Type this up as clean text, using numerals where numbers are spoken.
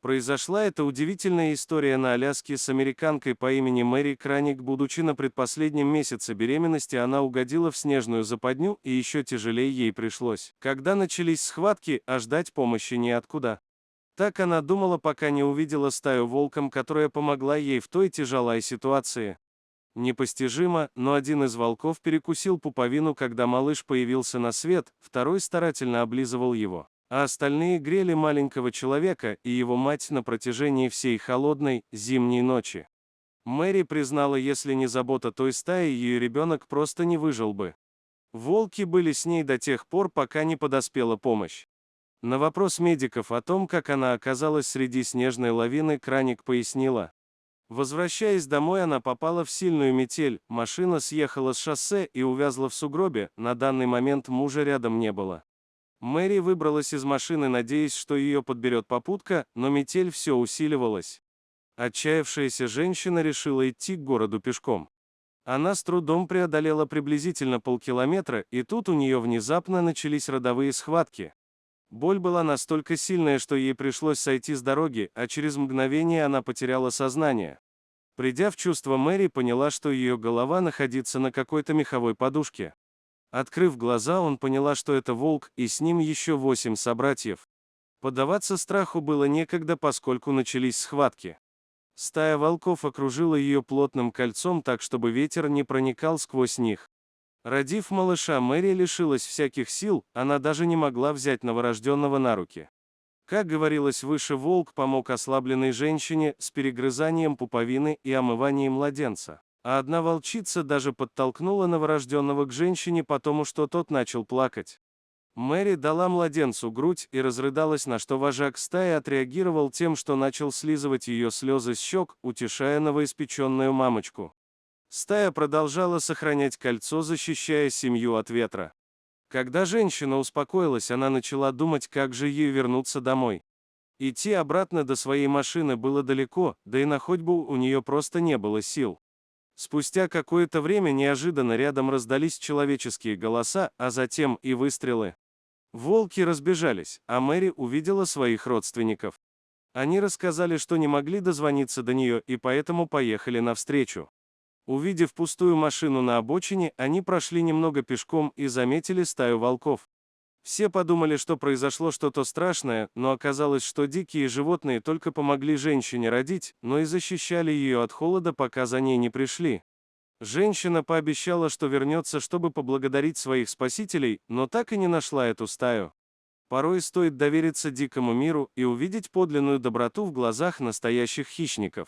Произошла эта удивительная история на Аляске с американкой по имени Мэри Краник. Будучи на предпоследнем месяце беременности, она угодила в снежную западню, и еще тяжелее ей пришлось. Когда начались схватки, а ждать помощи неоткуда. Так она думала, пока не увидела стаю волком, которая помогла ей в той тяжелой ситуации. Непостижимо, но один из волков перекусил пуповину, когда малыш появился на свет, второй старательно облизывал его, а остальные грели маленького человека и его мать на протяжении всей холодной, зимней ночи. Мэри признала, если не забота той стаи, ее ребенок просто не выжил бы. Волки были с ней до тех пор, пока не подоспела помощь. На вопрос медиков о том, как она оказалась среди снежной лавины, Краник пояснила. Возвращаясь домой, она попала в сильную метель, машина съехала с шоссе и увязла в сугробе, на данный момент мужа рядом не было. Мэри выбралась из машины, надеясь, что ее подберет попутка, но метель все усиливалась. Отчаявшаяся женщина решила идти к городу пешком. Она с трудом преодолела приблизительно полкилометра, и тут у нее внезапно начались родовые схватки. Боль была настолько сильная, что ей пришлось сойти с дороги, а через мгновение она потеряла сознание. Придя в чувство, Мэри поняла, что ее голова находится на какой-то меховой подушке. Открыв глаза, он поняла, что это волк, и с ним еще 8 собратьев. Поддаваться страху было некогда, поскольку начались схватки. Стая волков окружила ее плотным кольцом так, чтобы ветер не проникал сквозь них. Родив малыша, Мэри лишилась всяких сил, она даже не могла взять новорожденного на руки. Как говорилось выше, волк помог ослабленной женщине с перегрызанием пуповины и омыванием младенца. А одна волчица даже подтолкнула новорожденного к женщине, потому что тот начал плакать. Мэри дала младенцу грудь и разрыдалась, на что вожак стаи отреагировал тем, что начал слизывать ее слезы с щек, утешая новоиспеченную мамочку. Стая продолжала сохранять кольцо, защищая семью от ветра. Когда женщина успокоилась, она начала думать, как же ей вернуться домой. Идти обратно до своей машины было далеко, да и на ходьбу у нее просто не было сил. Спустя какое-то время неожиданно рядом раздались человеческие голоса, а затем и выстрелы. Волки разбежались, а Мэри увидела своих родственников. Они рассказали, что не могли дозвониться до нее, и поэтому поехали навстречу. Увидев пустую машину на обочине, они прошли немного пешком и заметили стаю волков. Все подумали, что произошло что-то страшное, но оказалось, что дикие животные только помогли женщине родить, но и защищали ее от холода, пока за ней не пришли. Женщина пообещала, что вернется, чтобы поблагодарить своих спасителей, но так и не нашла эту стаю. Порой стоит довериться дикому миру и увидеть подлинную доброту в глазах настоящих хищников.